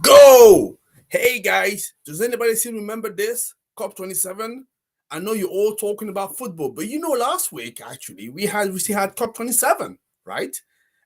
Go! Hey guys, does anybody still remember this? COP27? I know you're all talking about football, but last week actually we still had COP27, right?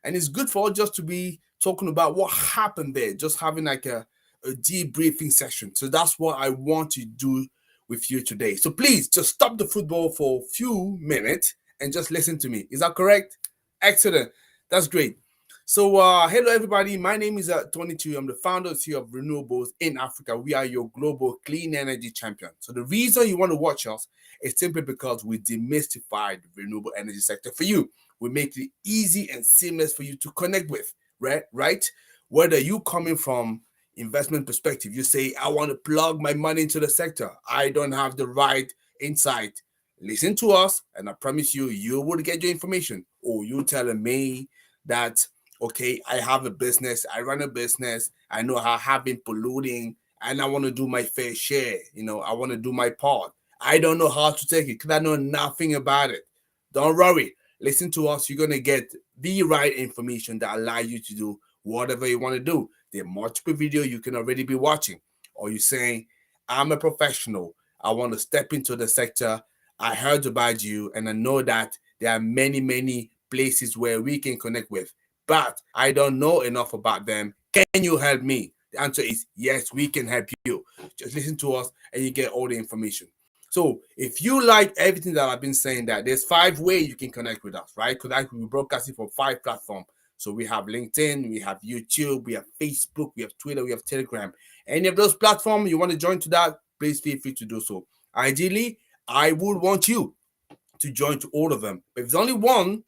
And it's good for us just to be talking about what happened there, just having like a debriefing session. So that's what I want to do with you today. So please just stop the football for a few minutes and just listen to me. Is that correct? Excellent. That's great. So, hello everybody. My name is Tony Chu. I'm the founder and CEO of Renewables in Africa. We are your global clean energy champion. So, the reason you want to watch us is simply because we demystify the renewable energy sector for you. We make it easy and seamless for you to connect with, right? Whether you coming from investment perspective, you say, I want to plug my money into the sector. I don't have the right insight. Listen to us, and I promise you, you will get your information. Or you telling me that okay, I have a business, I run a business, I know how I have been polluting, and I want to do my fair share. I want to do my part. I don't know how to take it because I know nothing about it. Don't worry. Listen to us. You're going to get the right information that allow you to do whatever you want to do. There are multiple videos you can already be watching. Or you're saying, I'm a professional. I want to step into the sector. I heard about you, and I know that there are many, many places where we can connect with, but I don't know enough about them. Can you help me? The answer is yes, we can help you. Just listen to us and you get all the information. So if you like everything that I've been saying, that there's 5 ways you can connect with us, right? Because we're broadcasting from 5 platforms. So we have LinkedIn, we have YouTube, we have Facebook, we have Twitter, we have Telegram. Any of those platforms you want to join to that, please feel free to do so. Ideally, I would want you to join to all of them. But if there's only one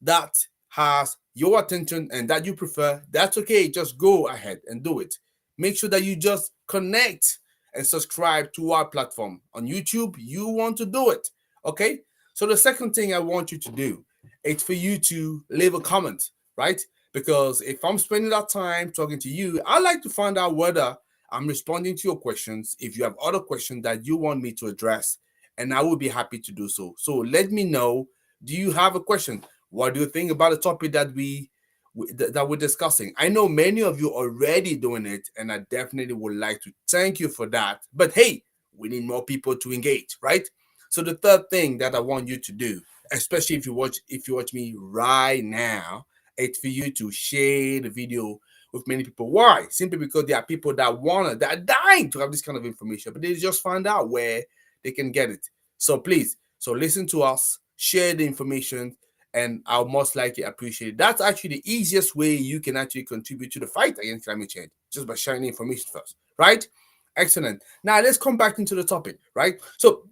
that has your attention and that you prefer, that's okay. Just go ahead and do it. Make sure that you just connect and subscribe to our platform. On YouTube, you want to do it. Okay? So the second thing I want you to do is for you to leave a comment, right? Because if I'm spending that time talking to you, I like to find out whether I'm responding to your questions. If you have other questions that you want me to address, and I will be happy to do so. So let me know. Do you have a question? What do you think about the topic that we're discussing? I know many of you already doing it, and I definitely would like to thank you for that. But hey, we need more people to engage, right? So the third thing that I want you to do, especially if you watch me right now, it's for you to share the video with many people. Why? Simply because there are people that are dying to have this kind of information, but they just find out where they can get it. So please, listen to us, share the information, and I'll most likely appreciate it. That's actually the easiest way you can actually contribute to the fight against climate change, just by sharing the information first, right? Excellent. Now let's come back into the topic, right? So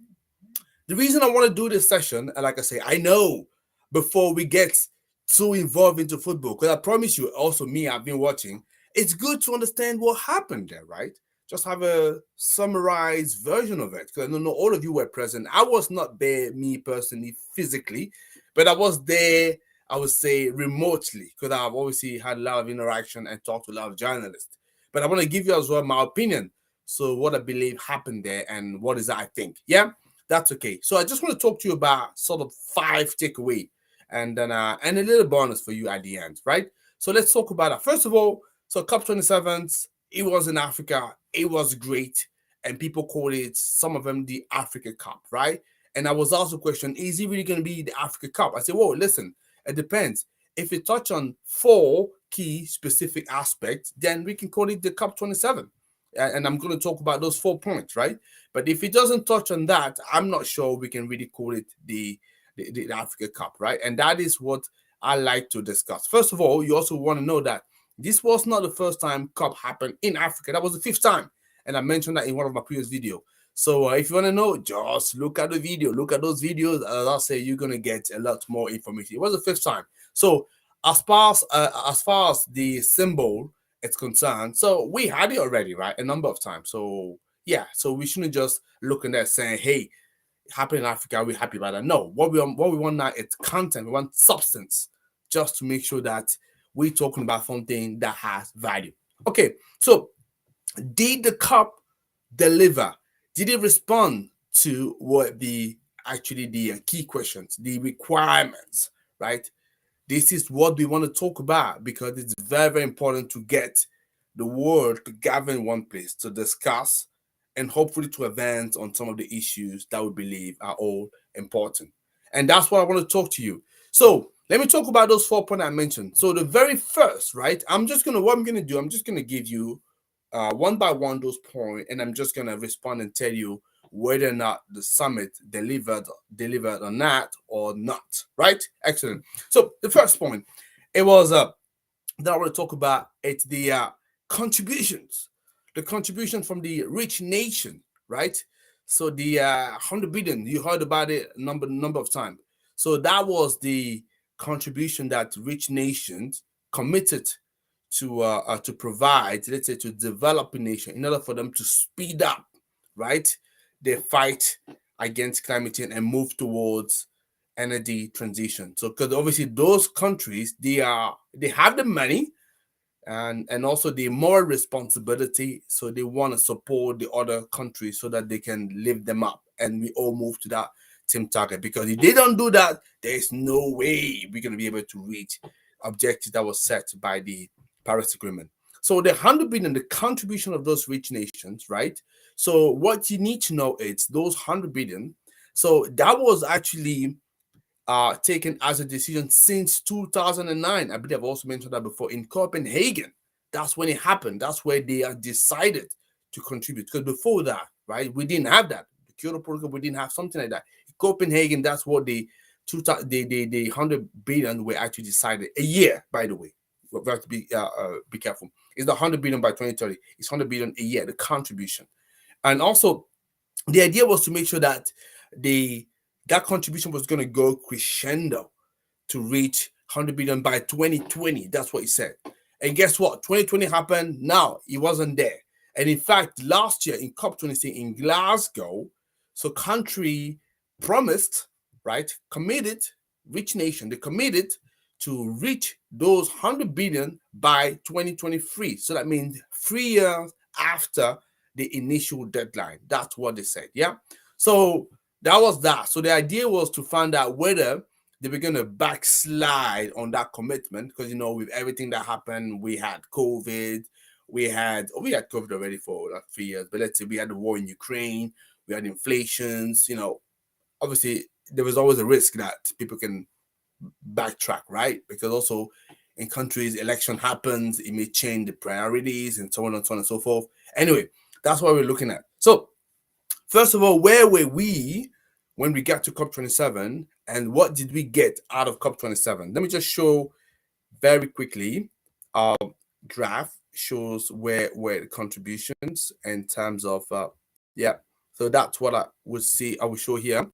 the reason I want to do this session, and like I say, I know before we get too involved into football, because I promise you, also me, I've been watching, it's good to understand what happened there, right? Just have a summarized version of it. Because I know all of you were present. I was not there, me personally, physically, but I was there, I would say, remotely, because I've obviously had a lot of interaction and talked to a lot of journalists. But I want to give you as well my opinion. So what I believe happened there and what is that I think. Yeah, that's okay. So I just want to talk to you about sort of 5 takeaway and then and a little bonus for you at the end, right? So let's talk about that. First of all, so COP27, it was in Africa. It was great. And people called it, some of them, the Africa Cup, right? And I was also questioned, is it really going to be the Africa Cup? I said, whoa, listen, it depends. If it touch on 4 key specific aspects, then we can call it the COP27. And I'm going to talk about those 4 points, right? But if it doesn't touch on that, I'm not sure we can really call it the Africa Cup, right? And that is what I like to discuss. First of all, you also want to know that this was not the first time COP happened in Africa. That was the 5th time. And I mentioned that in one of my previous videos. So if you want to know, just look at the video. Look at those videos. As I say, you're going to get a lot more information. It was the 5th time. So as far as the symbol is concerned, so we had it already, right? A number of times. So yeah, so we shouldn't just look at that saying, hey, happening in Africa, we're happy about that. No, what we want now is content. We want substance, just to make sure that we're talking about something that has value. Okay, so did the COP deliver? Did it respond to what the key questions, the requirements, right? This is what we want to talk about because it's very, very important to get the world to gather in one place to discuss and hopefully to advance on some of the issues that we believe are all important. And that's what I want to talk to you. So let me talk about those 4 points I mentioned. So the very first, right? What I'm gonna do, I'm just gonna give you one by one those points, and I'm just gonna respond and tell you whether or not the summit delivered or not. Right? Excellent. So the first point, it was that I want to talk about, it's the contributions, the contribution from the rich nation, right? So the 100 billion, you heard about it number of times. So that was the contribution that rich nations committed to provide, let's say, to developing nation in order for them to speed up, right, their fight against climate change and move towards energy transition. So because obviously those countries, they have the money and also the moral responsibility, so they want to support the other countries so that they can lift them up and we all move to that same target, because if they don't do that, there's no way we're going to be able to reach objectives that was set by the Paris Agreement. So the 100 billion, the contribution of those rich nations, right? So what you need to know is those 100 billion, so that was actually taken as a decision since 2009. I believe I've also mentioned that before, in Copenhagen. That's when it happened. That's where they decided to contribute. Because before that, right, we didn't have that. The Kyoto Protocol, we didn't have something like that. In Copenhagen, that's what the 100 billion were actually decided a year, by the way. We have to be careful. It's the 100 billion by 2030. It's 100 billion a year, the contribution. And also, the idea was to make sure that that contribution was going to go crescendo to reach 100 billion by 2020. That's what he said. And guess what? 2020 happened. Now it wasn't there. And in fact, last year in COP26 in Glasgow, so country promised, right, committed, rich nation, they committed to reach those 100 billion by 2023. So that means 3 years after the initial deadline. That's what they said. Yeah. So that was that. So the idea was to find out whether they were going to backslide on that commitment, because with everything that happened, we had COVID, we had COVID already for like 3 years, but let's say we had the war in Ukraine, we had inflations. Obviously there was always a risk that people can backtrack, right? Because also in countries, election happens, it may change the priorities and so on and so on and so forth. Anyway, that's what we're looking at. So first of all, where were we when we got to COP27, and what did we get out of COP27? Let me just show very quickly. Our graph shows where the contributions in terms of So that's what I will show here.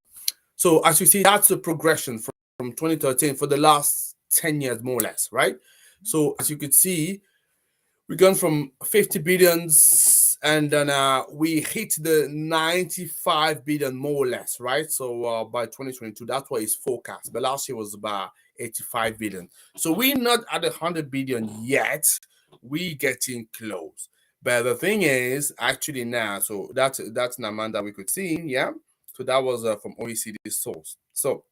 So as you see, that's the progression from 2013 for the last 10 years, more or less, right? So as you could see, we've gone from 50 billions and then we hit the 95 billion, more or less, right? So by 2022, that's what is forecast. But last year was about 85 billion. So we're not at 100 billion yet. We getting close. But the thing is, actually now, so that's an amount that we could see, yeah? So that was from OECD source. So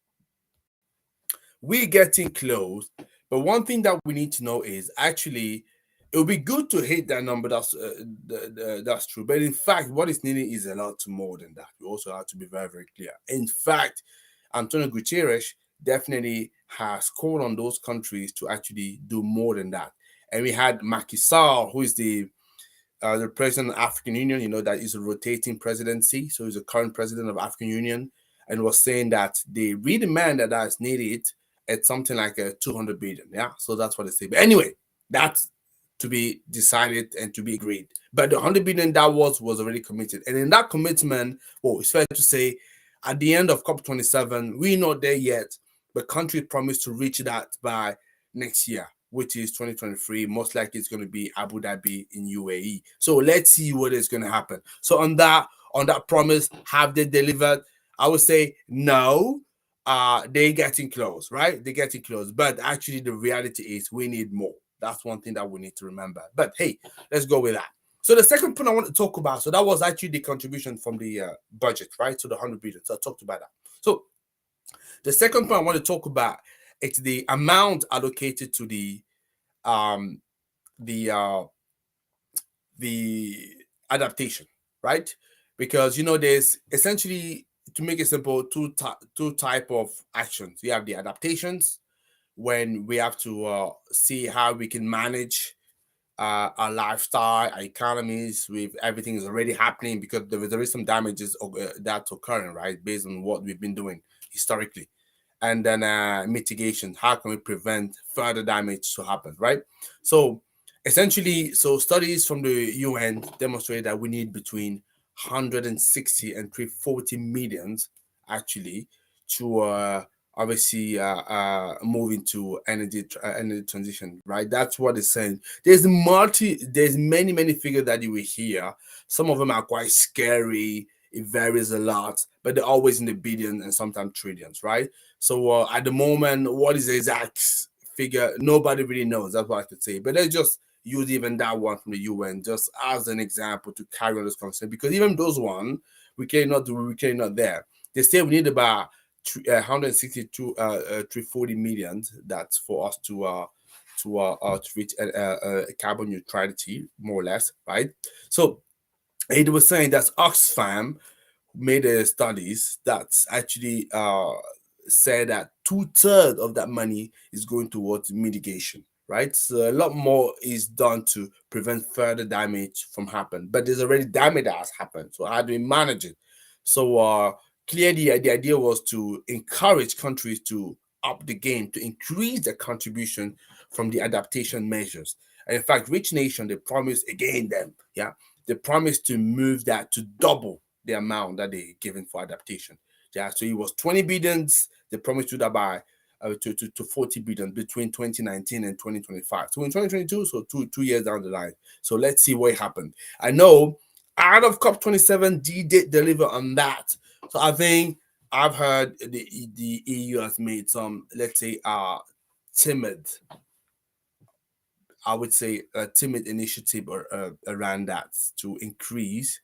we're getting close. But one thing that we need to know is actually it would be good to hit that number. That's true. But in fact, what is needed is a lot more than that. We also have to be very, very clear. In fact, Antonio Guterres definitely has called on those countries to actually do more than that. And we had Macky Sall, who is the president of the African Union, that is a rotating presidency. So he's the current president of African Union, and was saying that the real demand that is needed at something like 200 billion. Yeah. So that's what they say. But anyway, that's to be decided and to be agreed. But the 100 billion that was already committed. And in that commitment, it's fair to say at the end of COP27, we're not there yet, but countries promised to reach that by next year, which is 2023. Most likely it's going to be Abu Dhabi in UAE. So let's see what is going to happen. So on that promise, have they delivered? I would say no. They're getting close, right? They're getting close. But actually the reality is we need more. That's one thing that we need to remember. But hey, let's go with that. So the second point I want to talk about, so that was actually the contribution from the budget, right? So the 100 billion. So I talked about that. So the second point I want to talk about, it's the amount allocated to the the adaptation, right? Because there's essentially, to make it simple, two type of actions. You have the adaptations, when we have to see how we can manage our lifestyle, our economies, with everything is already happening, because there is some damages that's occurring, right, based on what we've been doing historically. And then mitigation, how can we prevent further damage to happen, right? So essentially, so studies from the UN demonstrate that we need between 160 and 340 millions actually to obviously move into energy transition, right? That's what it's saying. There's many figures that you will hear. Some of them are quite scary. It varies a lot, but they're always in the billions and sometimes trillions, right? So at the moment, what is the exact figure? Nobody really knows. That's what I could say. But let's just use even that one from the UN just as an example to carry on this conversation, because even those one we cannot do. We cannot there. They say we need about 162 340 million. That's for us to reach carbon neutrality, more or less, right? So it was saying that Oxfam made studies that's actually said that 2/3 of that money is going towards mitigation, right? So a lot more is done to prevent further damage from happening, but there's already damage that has happened. So how do we manage it? So clearly, the idea was to encourage countries to up the game, to increase their contribution from the adaptation measures. And in fact, rich nation, they promised again them, yeah, they promised to move that to double the amount that they given for adaptation. Yeah, so it was 20 billions. They promised to that by to 40 billion between 2019 and 2025. So in 2022, so two years down the line. So let's see what happened. I know out of COP27, D did deliver on that. So I think I've heard the EU has made some, let's say, timid, I would say, a timid initiative around that to increase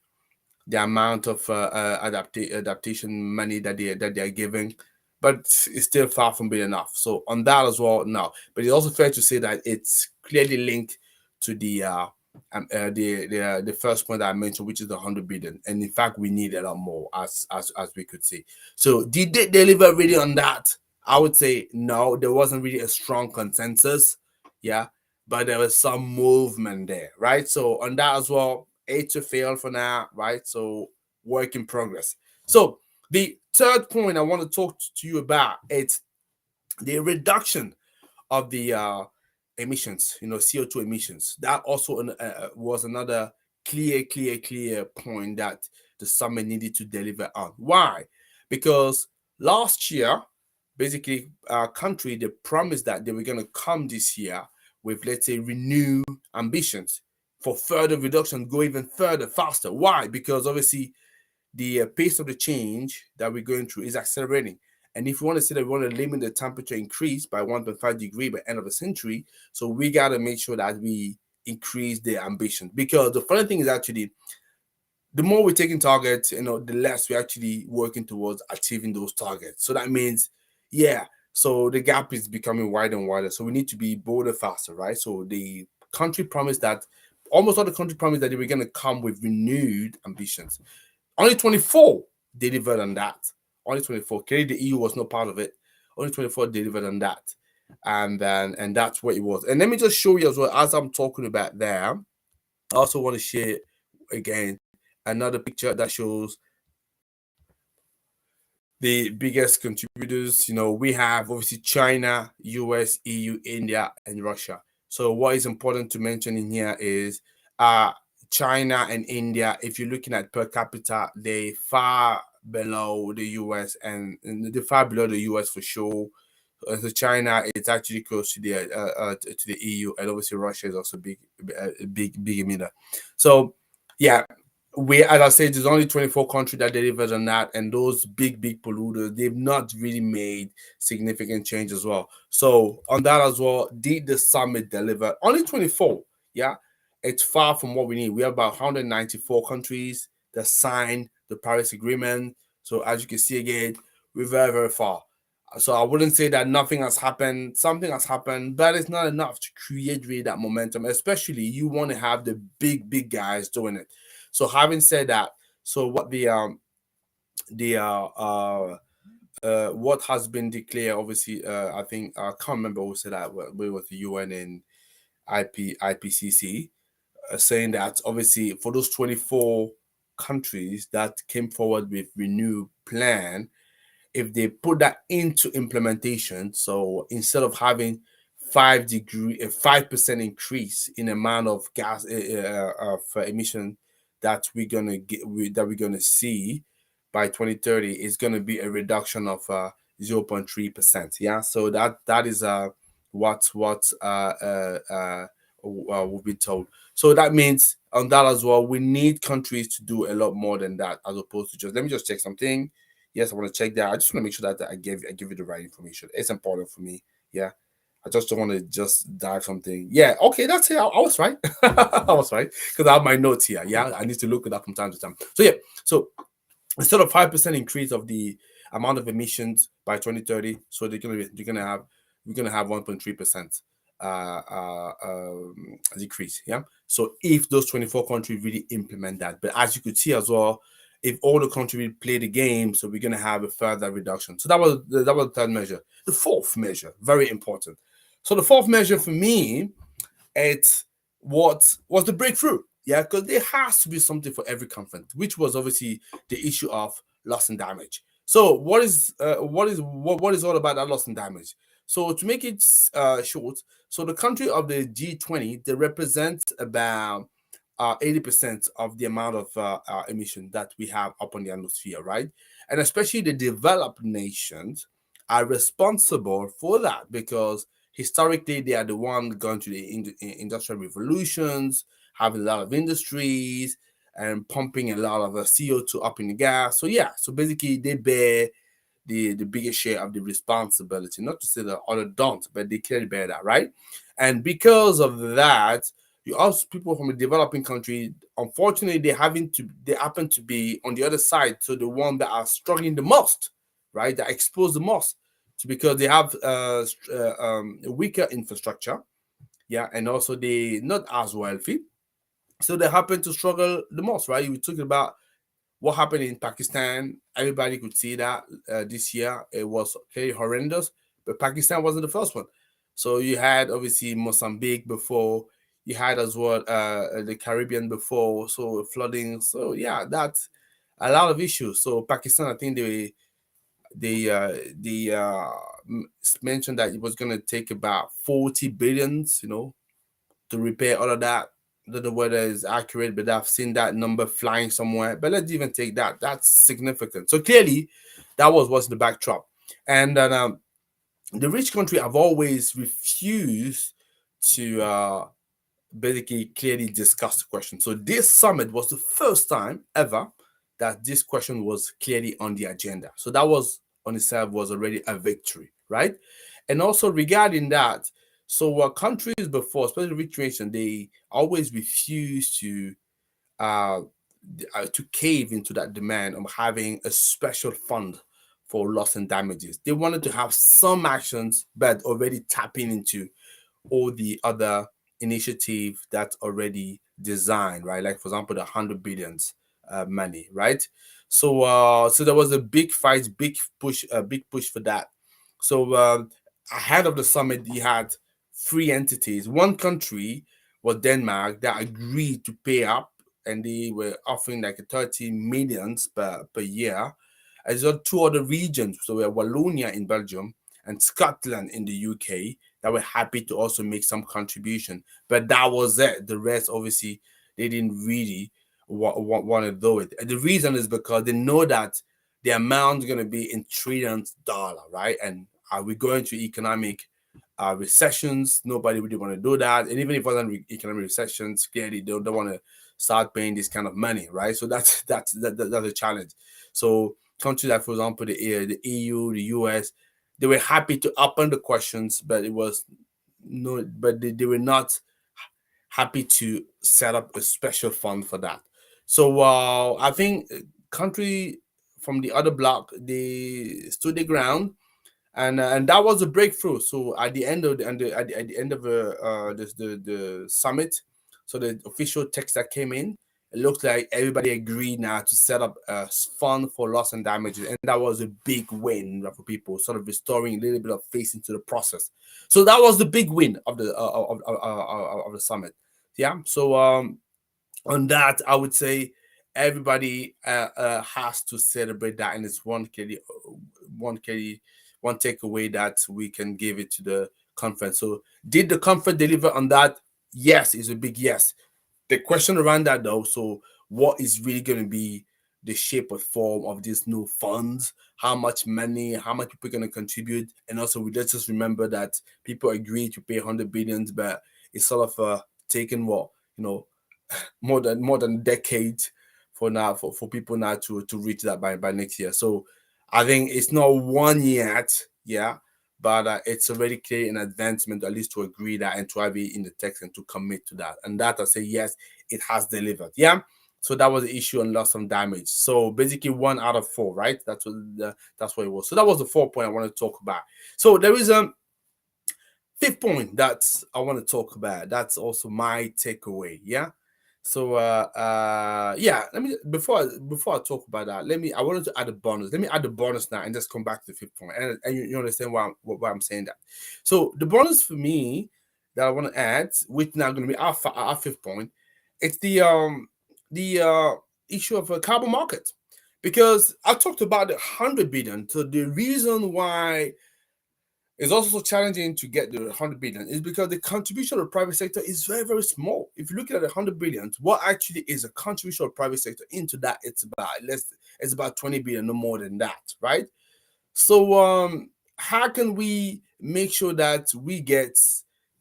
the amount of adaptation money that they are giving, but it's still far from being enough. So on that as well, now, but it's also fair to say that it's clearly linked to the first point that I mentioned, which is the 100 billion, and in fact we need a lot more, as we could see. So did they deliver really on that? I would say no. There wasn't really a strong consensus, yeah, but there was some movement there, right? So on that as well, eight to fail for now, right? So work in progress. So the third point I want to talk to you about, it's the reduction of the emissions, CO2 emissions. That also was another clear point that the summit needed to deliver on. Why? Because last year, basically, our country, they promised that they were going to come this year with, let's say, renewed ambitions for further reduction, go even further, faster. Why? Because obviously the pace of the change that we're going through is accelerating. And if we want to say that we want to limit the temperature increase by 1.5 degree by end of the century, so we got to make sure that we increase the ambition. Because the funny thing is actually, the more we're taking targets, the less we're actually working towards achieving those targets. So that means, yeah, so the gap is becoming wider and wider. So we need to be bolder, faster, right? So the country promised that, almost all the country promised that they were going to come with renewed ambitions. Only 24 delivered on that. Only 24. Clearly, the EU was not part of it. Only 24 delivered on that. And that's what it was. And let me just show you as well, as I'm talking about there, I also want to share again another picture that shows the biggest contributors. We have obviously China, US, EU, India, and Russia. So what is important to mention in here is China and India, if you're looking at per capita, they far below the US, and they're far below the US for sure. So China, it's actually close to the EU, and obviously Russia is also big emitter. So yeah, as I said, there's only 24 countries that delivered on that, and those big polluters, they've not really made significant change as well. So on that as well, did the summit deliver? Only 24, yeah. It's far from what we need. We have about 194 countries that signed the Paris Agreement. So as you can see again, we're very far. So I wouldn't say that nothing has happened. Something has happened, but it's not enough to create really that momentum. Especially you want to have the big guys doing it. So having said that, so what what has been declared, obviously, I think I can't remember who said that. We was the UN and IPCC saying that obviously for those 24 countries that came forward with renewed plan, if they put that into implementation, so instead of having 5% increase in the amount of gas of emission that we're gonna see by 2030, is gonna be a reduction of 0.3%. Yeah, so that is what we've been told. So that means on that as well, we need countries to do a lot more than that, as opposed to just let me just check something. Yes, I want to check that. I just want to make sure that I give you the right information. It's important for me. Yeah. I just don't want to just dive something. Yeah, okay, that's it. I was right. I was right. Because I have my notes here. Yeah. I need to look it up from time to time. So yeah. So instead of 5% increase of the amount of emissions by 2030, so we're gonna have 1.3% decrease. Yeah. So if those 24 countries really implement that, but as you could see as well, if all the countries play the game, so we're gonna have a further reduction. So that was the third measure. The fourth measure, very important. So the fourth measure for me, it's what was the breakthrough. Yeah, because there has to be something for every conflict, which was obviously the issue of loss and damage. So what is all about that loss and damage? So to make it short, so the country of the G20, they represent about 80% of the amount of emission that we have up on the atmosphere, right? And especially the developed nations are responsible for that because historically they are the one going to the industrial revolutions, having a lot of industries and pumping a lot of CO2 up in the gas. So yeah, so basically they bear the biggest share of the responsibility. Not to say that other don't, but they clearly bear that, right? And because of that, you ask people from a developing country, unfortunately, they happen to be on the other side, so the one that are struggling the most, right? That expose the most, to because they have weaker infrastructure, yeah, and also they not as wealthy, so they happen to struggle the most, right? You were talking about what happened in Pakistan. Everybody could see that this year. It was very horrendous, but Pakistan wasn't the first one. So you had obviously Mozambique before, you had as well the Caribbean before, so flooding. So yeah, that's a lot of issues. So Pakistan, I think they mentioned that it was going to take about 40 billions, to repair all of that. I don't know whether it's accurate, but I've seen that number flying somewhere. But let's even take that. That's significant. So clearly, that was the backdrop. And then the rich country have always refused to basically clearly discuss the question. So this summit was the first time ever that this question was clearly on the agenda. So that was on itself was already a victory, right? And also regarding that, so countries before, especially rich nations, they always refuse uh, to cave into that demand of having a special fund for loss and damages. They wanted to have some actions, but already tapping into all the other initiative that's already designed, right? Like for example, the 100 billions money, right? So there was a big fight, big push for that. So ahead of the summit, you had three entities. One country was Denmark that agreed to pay up, and they were offering like 30 millions per year. As well, two other regions, so we have Wallonia in Belgium and Scotland in the UK, that were happy to also make some contribution. But that was it. The rest, obviously, they didn't really want to do it. And the reason is because they know that the amount is going to be in $trillions, right? And are we going to economic recessions? Nobody really want to do that. And even if it wasn't economic recessions, clearly they don't want to start paying this kind of money, right? So that's a challenge. So countries like, for example, the EU, the US, they were happy to open the questions, but it was no, but they were not happy to set up a special fund for that. So I think country from the other bloc, they stood their ground, and that was a breakthrough. So at the end of the summit, so the official text that came in, it looked like everybody agreed now to set up a fund for loss and damages, and that was a big win for people, sort of restoring a little bit of faith into the process. So that was the big win of the summit. Yeah. So on that, I would say everybody has to celebrate that, and it's one key, one takeaway that we can give it to the conference. So, did the conference deliver on that? Yes, is a big yes. The question around that though, so what is really going to be the shape or form of these new funds? How much money? How much people are going to contribute? And also, let's just remember that people agree to pay 100 billions, but it's sort of taking what more than a decade for now for people now to reach that by next year. So I think it's not one yet, yeah, but it's already clear an advancement at least to agree that and to have it in the text and to commit to that. And that I say yes, it has delivered. Yeah. So that was the issue and loss some damage. So basically 1 out of 4, right? That's what it was. So that was the 4 point I want to talk about. So there is a fifth point that I want to talk about. That's also my takeaway. Yeah. So yeah, let me before I talk about that, I wanted to add a bonus. Let me add the bonus now and just come back to the fifth point. And you understand why I'm saying that. So the bonus for me that I want to add, which now going to be our fifth point, it's the issue of a carbon market. Because I talked about the 100 billion. So the reason why it's also so challenging to get the 100 billion is because the contribution of the private sector is very, very small. If you look at the 100 billion, what actually is a contribution of the private sector into that? It's about 20 billion, no more than that, right? So how can we make sure that we get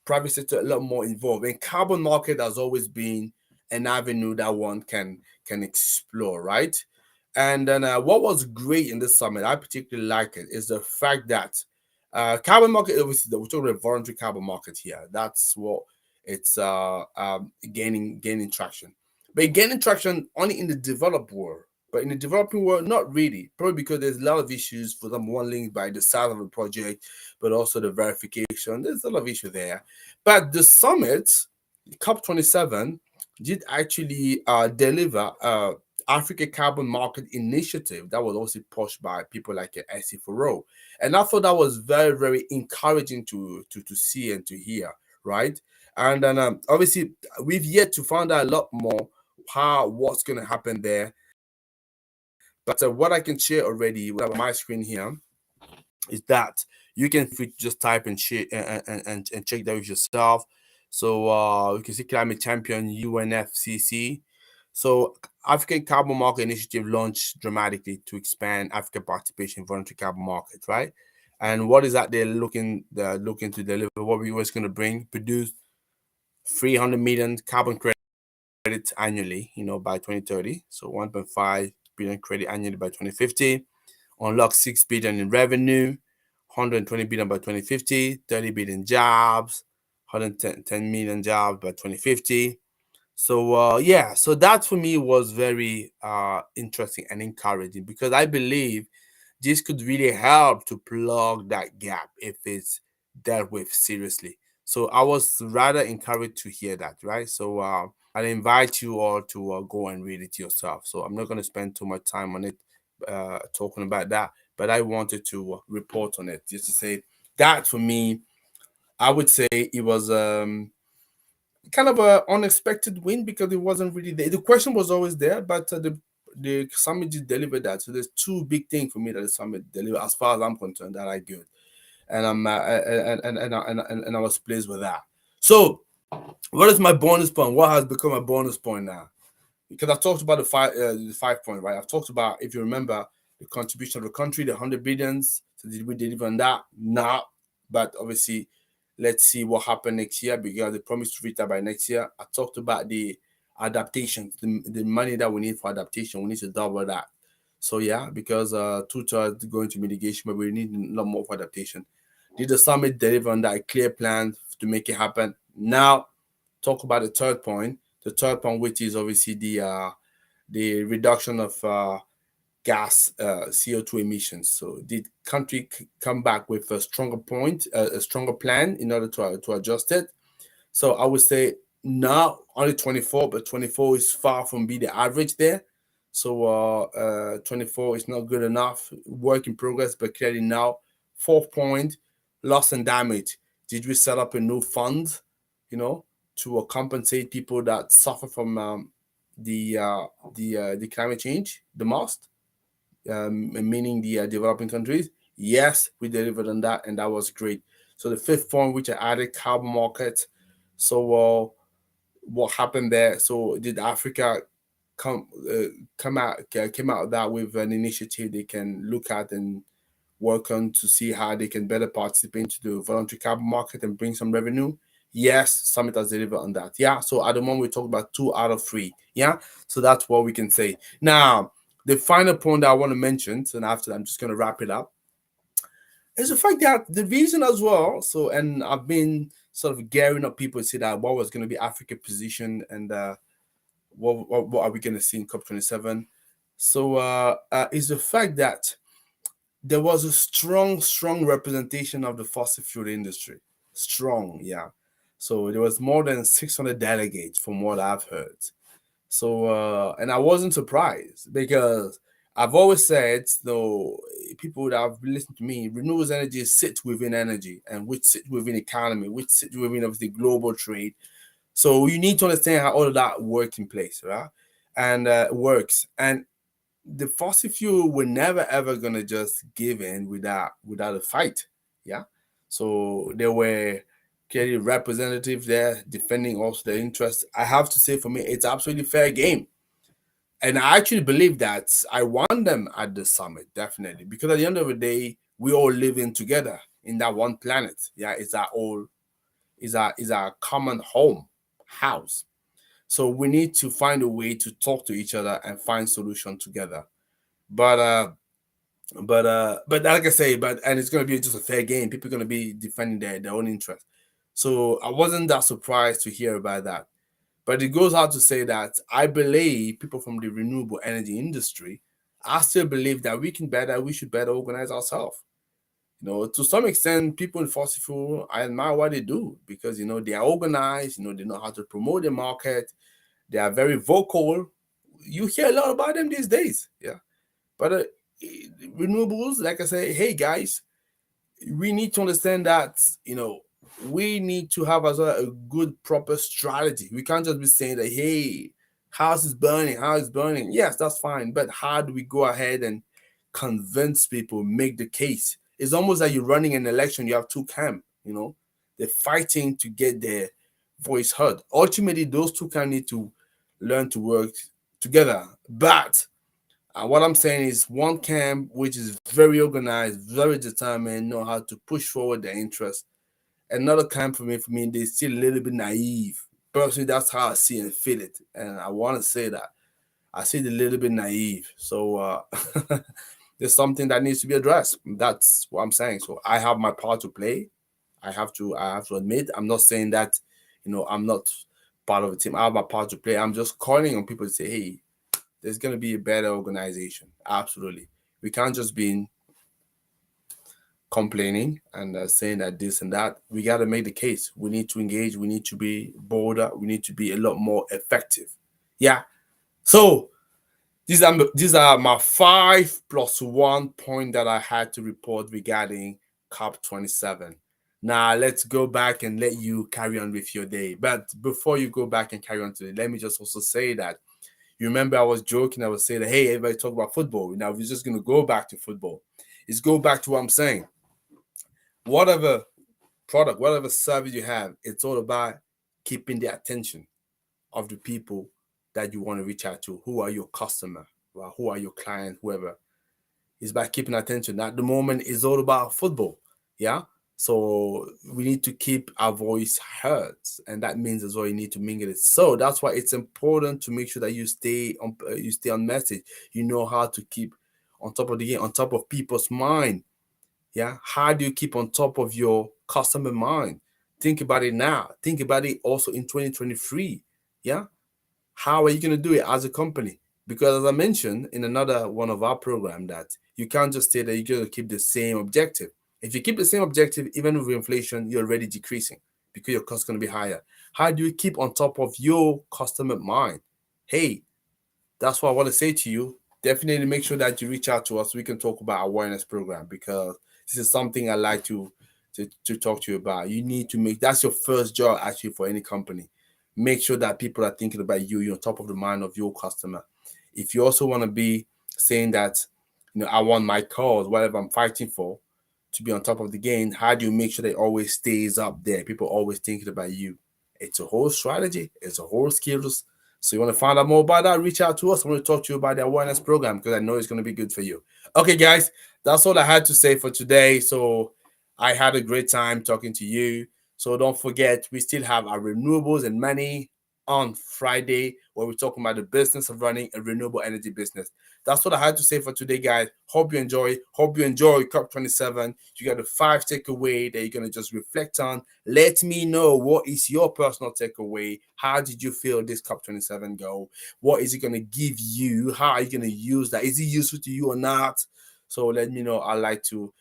private sector a lot more involved? And carbon market has always been an avenue that one can explore, right? And then what was great in this summit, I particularly like it, is the fact that carbon market, obviously, we're talking about voluntary carbon market here. That's what it's gaining traction. But gaining traction only in the developed world. But in the developing world, not really. Probably because there's a lot of issues. For them, one linked by the size of the project, but also the verification. There's a lot of issue there. But the summit, COP27, did actually deliver Africa Carbon Market Initiative that was also pushed by people like SC Furrow. And I thought that was very, very encouraging to see and to hear, right? And then obviously we've yet to find out a lot more what's going to happen there. But what I can share already with my screen here is that you can just type and share and check that with yourself. So you can see Climate Champion UNFCCC. So African Carbon Market Initiative launched dramatically to expand African participation in voluntary carbon market, right? And what is that they're looking to deliver? What we was going to produce 300 million carbon credits annually, by 2030. So 1.5 billion credit annually by 2050. Unlock 6 billion in revenue, 120 billion by 2050, 30 billion jobs, 110 million jobs by 2050. So yeah, so that for me was very interesting and encouraging, because I believe this could really help to plug that gap if it's dealt with seriously. So I was rather encouraged to hear that, right? So I invite you all to go and read it yourself. So I'm not going to spend too much time on it talking about that, but I wanted to report on it just to say that for me, I would say it was kind of an unexpected win, because it wasn't really there. The question was always there, but the summit did deliver that. So there's two big things for me that the summit delivered, as far as I'm concerned, that I good, and I'm and I was pleased with that. So what is my bonus point? What has become a bonus point now? Because I've talked about the 5 point, right? I've talked about, if you remember, the contribution of the country, the 100 billions. So did we deliver on that? No. But obviously, let's see what happened next year, because they promised to reach that by next year. I talked about the adaptation, the money that we need for adaptation. We need to double that. So yeah, because 2/3 going to mitigation, but we need a lot more for adaptation. Did the summit deliver on that clear plan to make it happen? Now, talk about the third point. The third point, which is obviously the reduction of gas CO2 emissions. So did country come back with a stronger point, a stronger plan in order to adjust it? So I would say not only 24, but 24 is far from being the average there. So 24 is not good enough. Work in progress, but clearly now, 4 point, loss and damage. Did we set up a new fund, to compensate people that suffer from the climate change the most, meaning the developing countries? Yes, we delivered on that, and that was great. So the fifth point, which I added, carbon market. So what happened there? So did Africa come come out came out of that with an initiative they can look at and work on to see how they can better participate into the voluntary carbon market and bring some revenue? Yes, Summit has delivered on that. Yeah. So at the moment we talk about 2 out of 3. Yeah. So that's what we can say. Now, the final point that I want to mention, and after that, I'm just going to wrap it up, is the fact that the reason as well. So, and I've been sort of gearing up people to see that what was going to be Africa's position and what are we going to see in COP27. So, is the fact that there was a strong representation of the fossil fuel industry. Strong, yeah. So there was more than 600 delegates from what I've heard. So, and I wasn't surprised because I've always said, though, people that have listened to me, renewables energy sits within energy and which sits within economy, which sits within obviously global trade. So you need to understand how all of that works in place, right? And works. And the fossil fuel we're never ever gonna just give in without a fight. Yeah. So there were clearly representatives there defending also their interests. I have to say, for me, it's absolutely fair game. And I actually believe that I want them at the summit, definitely, because at the end of the day, we all living together in that one planet. Yeah, it's our all is our common home house. So we need to find a way to talk to each other and find solution together. But but like I say, and it's gonna be just a fair game. People are gonna be defending their own interest. So I wasn't that surprised to hear about that. But it goes out to say that I believe people from the renewable energy industry, I still believe that we should better organize ourselves. To some extent, people in fossil fuel, I admire what they do because they are organized, they know how to promote the market, they are very vocal. You hear a lot about them these days. Yeah. But renewables, like I say, hey guys, we need to understand that we need to have as well a good proper strategy. We can't just be saying that, hey, house is burning. Yes, that's fine, but how do we go ahead and convince people, make the case? It's almost like you're running an election. You have two camps. They're fighting to get their voice heard. Ultimately, those two camps need to learn to work together. But what I'm saying is one camp which is very organized, very determined, know how to push forward their interests. Another camp for me, they're still a little bit naive. Personally, that's how I see and feel it. And I want to say that. I see it a little bit naive. So there's something that needs to be addressed. That's what I'm saying. So I have my part to play. I have to admit, I'm not saying that, I'm not part of the team. I have my part to play. I'm just calling on people to say, hey, there's going to be a better organization. Absolutely. We can't just be complaining and saying that this and that. We got to make the case. We need to engage. We need to be bolder. We need to be a lot more effective. Yeah. So these are my 5+1 point that I had to report regarding COP27. Now let's go back and let you carry on with your day. But before you go back and carry on today, let me just also say that you remember I was joking. I was saying that, hey, everybody talk about football. Now we're just going to go back to football. It's go back to what I'm saying. Whatever product, whatever service you have, it's all about keeping the attention of the people that you want to reach out to. Who are your customer? Who are your client? Whoever. It's about keeping attention. At the moment, it's all about football. Yeah. So we need to keep our voice heard, and that means as well you need to mingle it. So that's why it's important to make sure that you stay on message. You know how to keep on top of the game, on top of people's mind. Yeah, how do you keep on top of your customer mind? Think about it now. Think about it also in 2023. Yeah, how are you going to do it as a company? Because as I mentioned in another one of our program, that you can't just say that you're going to keep the same objective. If you keep the same objective, even with inflation, you're already decreasing because your cost is going to be higher. How do you keep on top of your customer mind? Hey, that's what I want to say to you. Definitely make sure that you reach out to us so we can talk about our awareness program, because this is something I like to talk to you about. You need to make that's your first job actually for any company. Make sure that people are thinking about you. You're on top of the mind of your customer. If you also want to be saying that, I want my cause, whatever I'm fighting for, to be on top of the game, how do you make sure that it always stays up there? People always thinking about you. It's a whole strategy. It's a whole skills. So you want to find out more about that, reach out to us. I want to talk to you about the awareness program because I know it's going to be good for you. Okay, guys, that's all I had to say for today. So I had a great time talking to you. So don't forget, we still have our renewables and money on Friday, where we're talking about the business of running a renewable energy business. That's what I had to say for today, guys. Hope you enjoy. Hope you enjoy COP27. You got the 5 takeaway that you're gonna just reflect on. Let me know, what is your personal takeaway. How did you feel this COP27 go? What is it gonna give you? How are you gonna use that? Is it useful to you or not? So let me know. I like to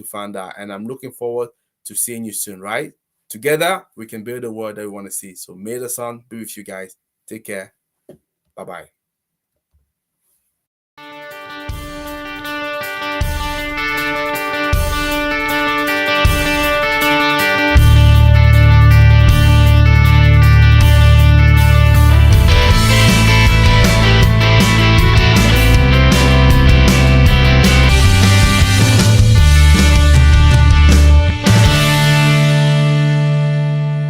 find out, and I'm looking forward to seeing you soon. Right? Together, we can build a world that we want to see. So may the sun be with you guys. Take care. Bye bye.